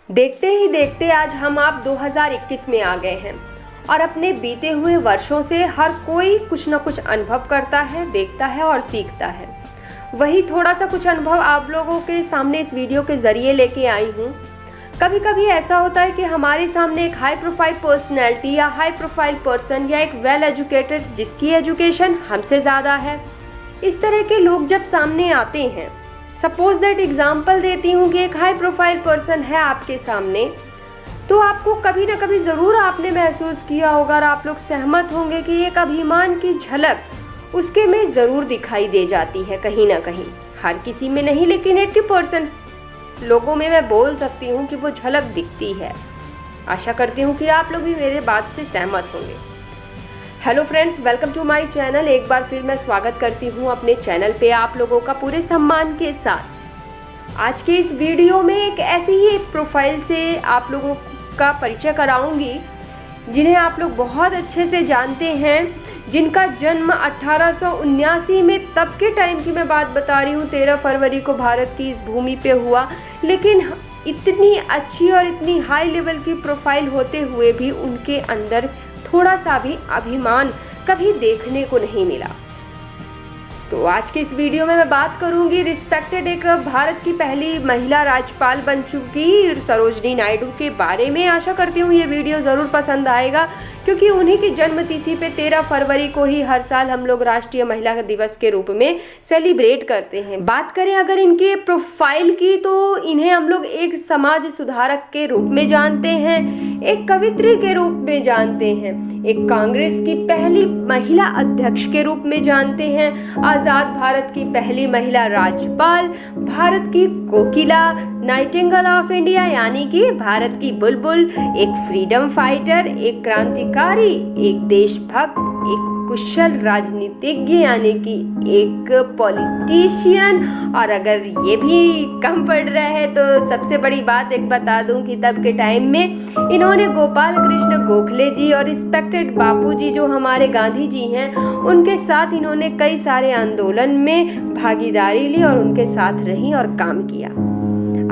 देखते ही देखते आज हम आप 2021 में आ गए हैं और अपने बीते हुए वर्षों से हर कोई कुछ न कुछ अनुभव करता है, देखता है और सीखता है। वही थोड़ा सा कुछ अनुभव आप लोगों के सामने इस वीडियो के ज़रिए लेके आई हूँ। कभी कभी ऐसा होता है कि हमारे सामने एक हाई प्रोफाइल पर्सनैलिटी या हाई प्रोफाइल पर्सन या एक वेल एजुकेटेड जिसकी एजुकेशन हमसे ज़्यादा है, इस तरह के लोग जब सामने आते हैं, सपोज दैट एग्जाम्पल देती हूँ कि एक हाई प्रोफाइल पर्सन है आपके सामने, तो आपको कभी ना कभी ज़रूर आपने महसूस किया होगा और आप लोग सहमत होंगे कि एक अभिमान की झलक उसके में ज़रूर दिखाई दे जाती है कहीं ना कहीं। हर किसी में नहीं, लेकिन 80% लोगों में मैं बोल सकती हूँ कि वो झलक दिखती है। आशा करती हूँ कि आप लोग भी मेरे बात से सहमत होंगे। Hello friends, welcome to my channel. एक बार फिर मैं स्वागत करती हूँ अपने चैनल पे आप लोगों का पूरे सम्मान के साथ। आज के इस वीडियो में एक ऐसी ही एक प्रोफाइल से आप लोगों का परिचय कराऊंगी जिन्हें आप लोग बहुत अच्छे से जानते हैं, जिनका जन्म 1879 में, तब के टाइम की मैं बात बता रही हूँ, 13 फरवरी को भारत की इस भूमि पे हुआ। लेकिन इतनी अच्छी और इतनी हाई लेवल की प्रोफाइल होते हुए भी उनके अंदर थोड़ा सा भी अभिमान कभी देखने को नहीं मिला। तो आज के इस वीडियो में मैं बात करूंगी रिस्पेक्टेड एक भारत की पहली महिला राज्यपाल बन चुकी सरोजिनी नायडू के बारे में। आशा करती हूँ ये वीडियो ज़रूर पसंद आएगा, क्योंकि उन्हीं की जन्मतिथि पे 13 फरवरी को ही हर साल हम लोग राष्ट्रीय महिला दिवस के रूप में सेलिब्रेट करते हैं। बात करें अगर इनके प्रोफाइल की, तो इन्हें हम लोग एक समाज सुधारक के रूप में जानते हैं, एक कवित्री के रूप में जानते हैं, एक कांग्रेस की पहली महिला अध्यक्ष के रूप में जानते हैं, आज़ाद भारत की पहली महिला राज्यपाल, भारत की कोकिला, नाइटिंगेल ऑफ इंडिया यानी कि भारत की बुलबुल, एक फ्रीडम फाइटर, एक क्रांतिकारी, एक देशभक्त, एक कुशल राजनीतिज्ञ यानी कि एक पॉलिटिशियन। और अगर ये भी कम पड़ रहा है तो सबसे बड़ी बात एक बता दूं कि तब के टाइम में इन्होंने गोपाल कृष्ण गोखले जी और रिस्पेक्टेड बापू जी जो हमारे गांधी जी हैं, उनके साथ इन्होंने कई सारे आंदोलन में भागीदारी ली और उनके साथ रही और काम किया।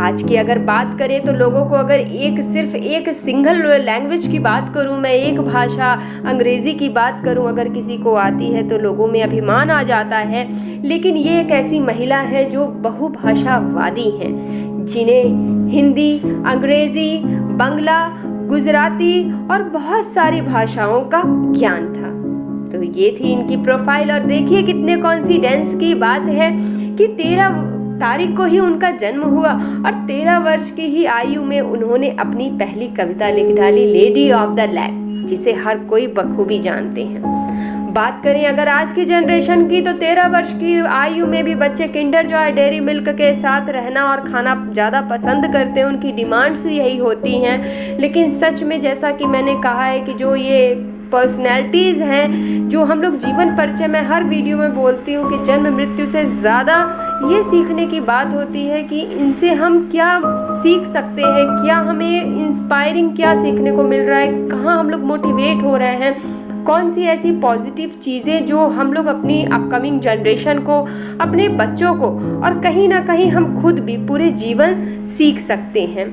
आज की अगर बात करें तो लोगों को अगर सिर्फ एक सिंगल लैंग्वेज की बात करूं, मैं एक भाषा अंग्रेज़ी की बात करूं, अगर किसी को आती है तो लोगों में अभिमान आ जाता है। लेकिन ये एक ऐसी महिला है जो बहुभाषावादी हैं, जिन्हें हिंदी, अंग्रेज़ी, बांग्ला, गुजराती और बहुत सारी भाषाओं का ज्ञान था। तो ये थी इनकी प्रोफाइल। और देखिए कितने कॉन्फिडेंस की बात है कि 13 तारीख को ही उनका जन्म हुआ और 13 वर्ष की ही आयु में उन्होंने अपनी पहली कविता लिख डाली, लेडी ऑफ द लैक, जिसे हर कोई बखूबी जानते हैं। बात करें अगर आज की जनरेशन की, तो 13 वर्ष की आयु में भी बच्चे किंडर जॉय, डेयरी मिल्क के साथ रहना और खाना ज़्यादा पसंद करते हैं, उनकी डिमांड्स यही होती हैं। लेकिन सच में जैसा कि मैंने कहा है कि जो ये पर्सनैलिटीज़ हैं, जो हम लोग जीवन परिचय में हर वीडियो में बोलती हूँ कि जन्म मृत्यु से ज़्यादा ये सीखने की बात होती है कि इनसे हम क्या सीख सकते हैं, क्या हमें इंस्पायरिंग क्या सीखने को मिल रहा है, कहाँ हम लोग मोटिवेट हो रहे हैं, कौन सी ऐसी पॉजिटिव चीज़ें जो हम लोग अपनी अपकमिंग जनरेशन को, अपने बच्चों को और कहीं ना कहीं हम खुद भी पूरे जीवन सीख सकते हैं।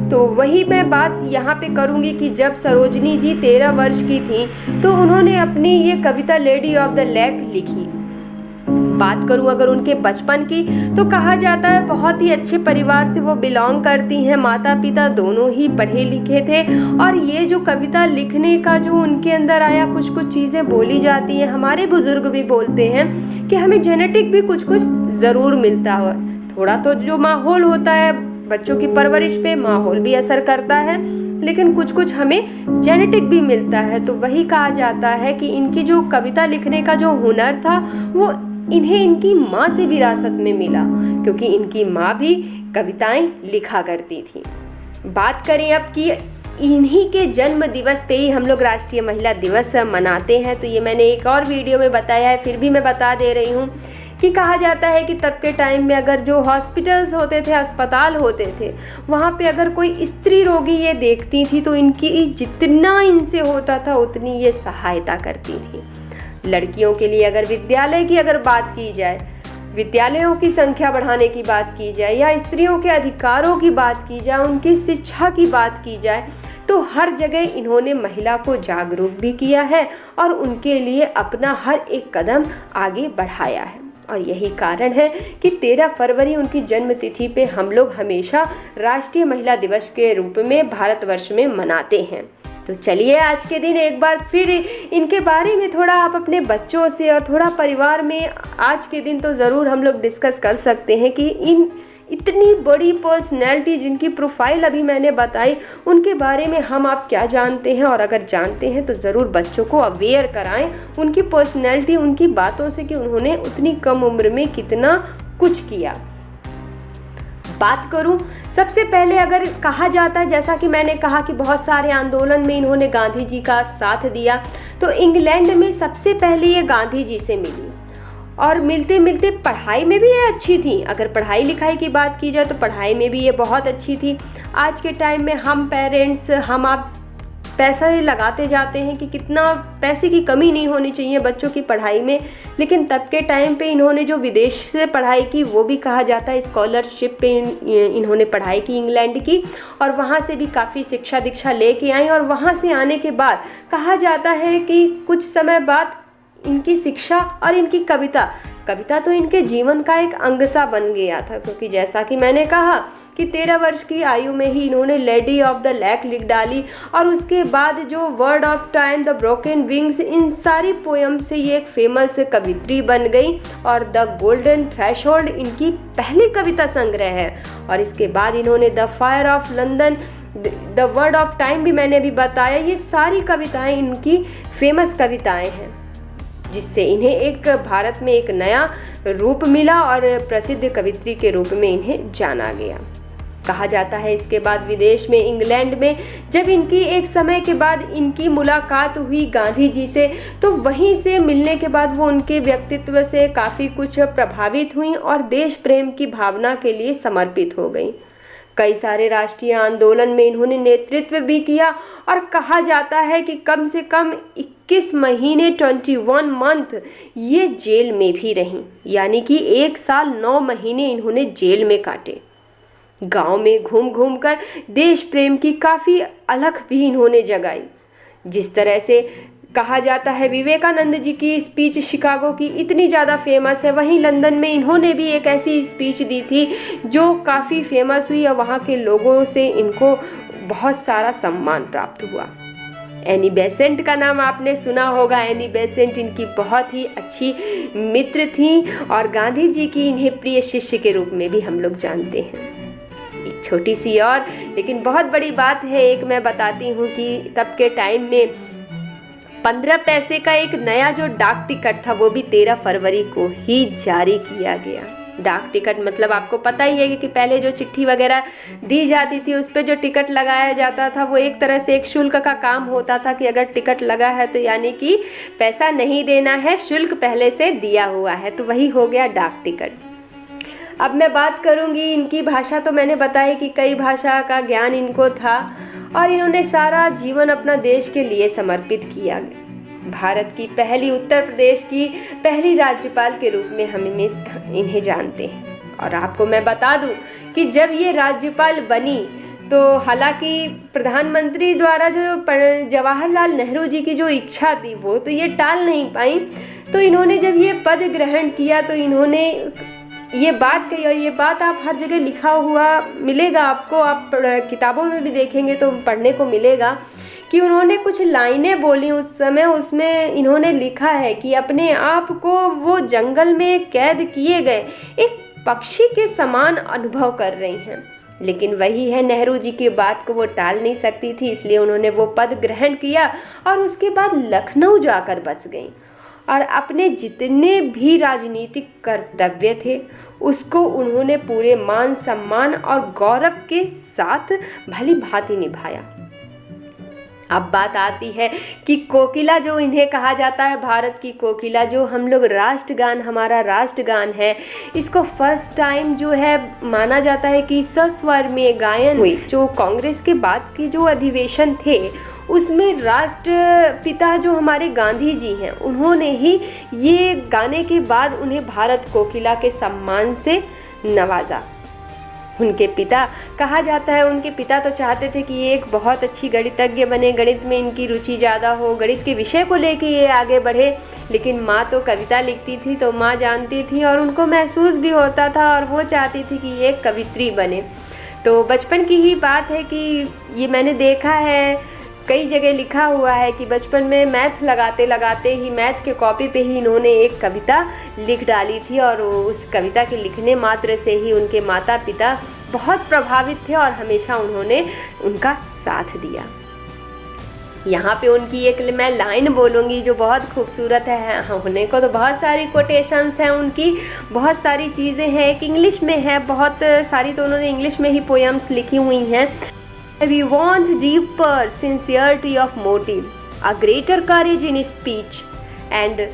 तो वही मैं बात यहाँ पे करूँगी कि जब सरोजिनी जी 13 वर्ष की थी तो उन्होंने अपनी ये कविता लेडी ऑफ द लैक लिखी। बात करूँ अगर उनके बचपन की, तो कहा जाता है बहुत ही अच्छे परिवार से वो बिलोंग करती हैं, माता पिता दोनों ही पढ़े लिखे थे। और ये जो कविता लिखने का जो उनके अंदर आया, कुछ कुछ चीज़ें बोली जाती हैं, हमारे बुजुर्ग भी बोलते हैं कि हमें जेनेटिक भी कुछ कुछ ज़रूर मिलता हो। थोड़ा तो जो माहौल होता है बच्चों की परवरिश पे, माहौल भी असर करता है, लेकिन कुछ कुछ हमें जेनेटिक भी मिलता है। तो वही कहा जाता है कि इनकी जो कविता लिखने का जो हुनर था वो इन्हें इनकी माँ से विरासत में मिला, क्योंकि इनकी माँ भी कविताएं लिखा करती थी। बात करें अब कि इन्हीं के जन्म दिवस पे ही हम लोग राष्ट्रीय महिला दिवस मनाते हैं, तो ये मैंने एक और वीडियो में बताया है, फिर भी मैं बता दे रही हूँ कि कहा जाता है कि तब के टाइम में अगर जो हॉस्पिटल्स होते थे, अस्पताल होते थे, वहाँ पे अगर कोई स्त्री रोगी ये देखती थी तो इनकी जितना इनसे होता था उतनी ये सहायता करती थी। लड़कियों के लिए अगर विद्यालय की अगर बात की जाए विद्यालयों की संख्या बढ़ाने की बात की जाए या स्त्रियों के अधिकारों की बात की जाए, उनकी शिक्षा की बात की जाए, तो हर जगह इन्होंने महिला को जागरूक भी किया है और उनके लिए अपना हर एक कदम आगे बढ़ाया है। और यही कारण है कि 13 फरवरी उनकी जन्मतिथि पे हम लोग हमेशा राष्ट्रीय महिला दिवस के रूप में भारतवर्ष में मनाते हैं। तो चलिए आज के दिन एक बार फिर इनके बारे में थोड़ा आप अपने बच्चों से और थोड़ा परिवार में आज के दिन तो ज़रूर हम लोग डिस्कस कर सकते हैं कि इन इतनी बड़ी पर्सनैलिटी जिनकी प्रोफाइल अभी मैंने बताई, उनके बारे में हम आप क्या जानते हैं, और अगर जानते हैं तो ज़रूर बच्चों को अवेयर कराएं उनकी पर्सनैलिटी, उनकी बातों से कि उन्होंने उतनी कम उम्र में कितना कुछ किया। बात करूं सबसे पहले, अगर कहा जाता है जैसा कि मैंने कहा कि बहुत सारे आंदोलन में इन्होंने गांधी जी का साथ दिया, तो इंग्लैंड में सबसे पहले ये गांधी जी से मिली और मिलते मिलते पढ़ाई में भी ये अच्छी थी। अगर पढ़ाई लिखाई की बात की जाए तो पढ़ाई में भी ये बहुत अच्छी थी। आज के टाइम में हम पेरेंट्स हम आप पैसा लगाते जाते हैं कि कितना पैसे की कमी नहीं होनी चाहिए बच्चों की पढ़ाई में, लेकिन तब के टाइम पे इन्होंने जो विदेश से पढ़ाई की वो भी कहा जाता है स्कॉलरशिप पे इन्होंने पढ़ाई की इंग्लैंड की, और वहाँ से भी काफ़ी शिक्षा दीक्षा लेके आई। और वहाँ से आने के बाद कहा जाता है कि कुछ समय बाद इनकी शिक्षा और इनकी कविता तो इनके जीवन का एक अंग सा बन गया था, क्योंकि जैसा कि मैंने कहा कि 13 वर्ष की आयु में ही इन्होंने लेडी ऑफ द लेक लिख डाली, और उसके बाद जो word of time, the broken wings, इन सारी पोयम से ये एक फेमस कवित्री बन गई। और द गोल्डन थ्रेशोल्ड इनकी पहली कविता संग्रह है। और इसके बाद इन्होंने the fire of London, the word of time भी मैंने अभी बताया, ये सारी कविताएं इनकी फेमस कविताएं हैं, जिससे इन्हें एक भारत में एक नया रूप मिला और प्रसिद्ध कवित्री के रूप में इन्हें जाना गया। कहा जाता है इसके बाद विदेश में इंग्लैंड में जब इनकी एक समय के बाद इनकी मुलाकात हुई गांधी जी से, तो वहीं से मिलने के बाद वो उनके व्यक्तित्व से काफ़ी कुछ प्रभावित हुई और देश प्रेम की भावना के लिए समर्पित हो गई। कई सारे राष्ट्रीय आंदोलन में इन्होंने नेतृत्व भी किया, और कहा जाता है कि कम से कम 21 महीने 21 मंथ ये जेल में भी रहीं, यानी कि 1 साल 9 महीने इन्होंने जेल में काटे। गांव में घूम घूम कर देश प्रेम की काफ़ी अलख भी इन्होंने जगाई। जिस तरह से कहा जाता है विवेकानंद जी की स्पीच शिकागो की इतनी ज़्यादा फेमस है, वहीं लंदन में इन्होंने भी एक ऐसी स्पीच दी थी जो काफ़ी फेमस हुई और वहाँ के लोगों से इनको बहुत सारा सम्मान प्राप्त हुआ। एनी बेसेंट का नाम आपने सुना होगा। एनी बेसेंट इनकी बहुत ही अच्छी मित्र थी और गांधी जी की इन्हें प्रिय शिष्य के रूप में भी हम लोग जानते हैं। एक छोटी सी और लेकिन बहुत बड़ी बात है, एक मैं बताती हूँ कि तब के टाइम में 15 पैसे का एक नया जो डाक टिकट था वो भी 13 फरवरी को ही जारी किया गया। डाक टिकट मतलब आपको पता ही है कि पहले जो चिट्ठी वगैरह दी जाती थी उस पर जो टिकट लगाया जाता था वो एक तरह से एक शुल्क का काम होता था कि अगर टिकट लगा है तो यानी कि पैसा नहीं देना है, शुल्क पहले से दिया हुआ है, तो वही हो गया डाक टिकट। अब मैं बात करूंगी इनकी भाषा, तो मैंने बताया कि कई भाषा का ज्ञान इनको था और इन्होंने सारा जीवन अपना देश के लिए समर्पित किया। भारत की पहली, उत्तर प्रदेश की पहली राज्यपाल के रूप में हम इन्हें जानते हैं। और आपको मैं बता दूं कि जब ये राज्यपाल बनी तो हालांकि प्रधानमंत्री द्वारा जो जवाहरलाल नेहरू जी की जो इच्छा थी वो तो ये टाल नहीं पाई, तो इन्होंने जब ये पद ग्रहण किया तो इन्होंने ये बात कही, और ये बात आप हर जगह लिखा हुआ मिलेगा आपको, आप किताबों में भी देखेंगे तो पढ़ने को मिलेगा कि उन्होंने कुछ लाइनें बोली उस समय। उसमें इन्होंने लिखा है कि अपने आप को वो जंगल में कैद किए गए एक पक्षी के समान अनुभव कर रही हैं। लेकिन वही है, नेहरू जी की बात को वो टाल नहीं सकती थी, इसलिए उन्होंने वो पद ग्रहण किया और उसके बाद लखनऊ जाकर बस गई और अपने जितने भी राजनीतिक कर्तव्य थे उसको उन्होंने पूरे मान सम्मान और गौरव के साथ भली भांति निभाया। अब बात आती है कि कोकिला, जो इन्हें कहा जाता है भारत की कोकिला, जो हम लोग राष्ट्रगान, हमारा राष्ट्रगान है, इसको फर्स्ट टाइम जो है माना जाता है कि सस्वर में गायन हुई। जो कांग्रेस के बाद के जो अधिवेशन थे उसमें राष्ट्रपिता जो हमारे गांधी जी हैं, उन्होंने ही ये गाने के बाद उन्हें भारत कोकिला के सम्मान से नवाजा। उनके पिता, कहा जाता है उनके पिता तो चाहते थे कि ये एक बहुत अच्छी गणितज्ञ बने, गणित में इनकी रुचि ज़्यादा हो, गणित के विषय को लेके ये आगे बढ़े। लेकिन माँ तो कविता लिखती थी, तो माँ जानती थी और उनको महसूस भी होता था और वो चाहती थी कि ये कवित्री बने। तो बचपन की ही बात है कि ये मैंने देखा है, कई जगह लिखा हुआ है कि बचपन में मैथ लगाते लगाते ही, मैथ के कॉपी पे ही इन्होंने एक कविता लिख डाली थी और उस कविता के लिखने मात्र से ही उनके माता पिता बहुत प्रभावित थे और हमेशा उन्होंने उनका साथ दिया। यहाँ पे उनकी एक मैं लाइन बोलूँगी जो बहुत खूबसूरत है। होने को तो बहुत सारी कोटेशंस हैं उनकी, बहुत सारी चीज़ें हैं, एक इंग्लिश में है, बहुत सारी तो उन्होंने इंग्लिश में ही पोएम्स लिखी हुई हैं। We want deeper sincerity of motive, a greater courage in speech and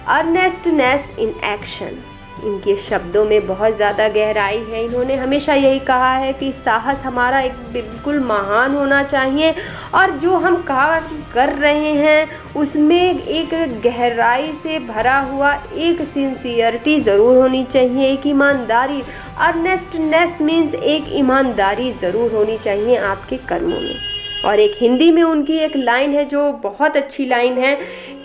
earnestness in action. इनके शब्दों में बहुत ज़्यादा गहराई है। इन्होंने हमेशा यही कहा है कि साहस हमारा एक बिल्कुल महान होना चाहिए और जो हम कार्य कर रहे हैं उसमें एक गहराई से भरा हुआ एक सिंसियरिटी ज़रूर होनी चाहिए, एक ईमानदारी। अर्नेस्टनेस मीन्स एक ईमानदारी ज़रूर होनी चाहिए आपके कर्मों में। और एक हिंदी में उनकी एक लाइन है जो बहुत अच्छी लाइन है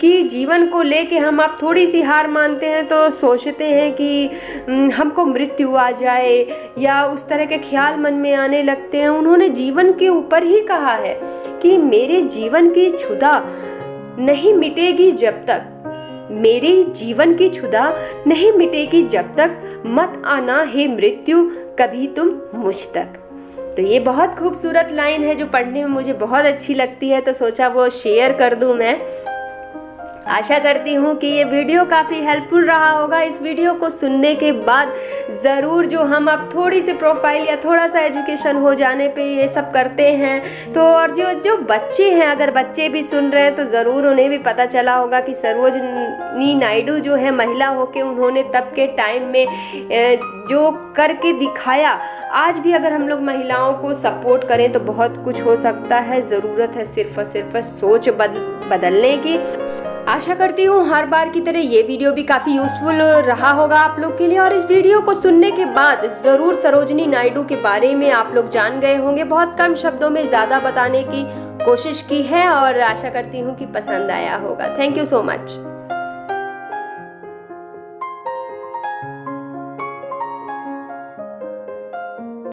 कि जीवन को लेके हम आप थोड़ी सी हार मानते हैं तो सोचते हैं कि हमको मृत्यु आ जाए या उस तरह के ख्याल मन में आने लगते हैं। उन्होंने जीवन के ऊपर ही कहा है कि मेरे जीवन की क्षुधा नहीं मिटेगी जब तक, मेरे जीवन की क्षुधा नहीं मिटेगी जब तक, मत आना हे मृत्यु कभी तुम मुझ तक। तो ये बहुत खूबसूरत लाइन है जो पढ़ने में मुझे बहुत अच्छी लगती है, तो सोचा वो शेयर कर दूं मैं। आशा करती हूँ कि ये वीडियो काफ़ी हेल्पफुल रहा होगा। इस वीडियो को सुनने के बाद ज़रूर जो हम अब थोड़ी सी प्रोफाइल या थोड़ा सा एजुकेशन हो जाने पे ये सब करते हैं, तो और जो बच्चे हैं, अगर बच्चे भी सुन रहे हैं तो ज़रूर उन्हें भी पता चला होगा कि सरोजिनी नायडू जो है महिला होके उन्होंने तब के टाइम में जो करके दिखाया, आज भी अगर हम लोग महिलाओं को सपोर्ट करें तो बहुत कुछ हो सकता है। ज़रूरत है सिर्फ और सिर्फ सोच बदलने की। आशा करती हूँ हर बार की तरह ये वीडियो भी काफ़ी यूज़फुल रहा होगा आप लोग के लिए, और इस वीडियो को सुनने के बाद ज़रूर सरोजिनी नायडू के बारे में आप लोग जान गए होंगे। बहुत कम शब्दों में ज़्यादा बताने की कोशिश की है और आशा करती हूँ कि पसंद आया होगा। Thank you so much.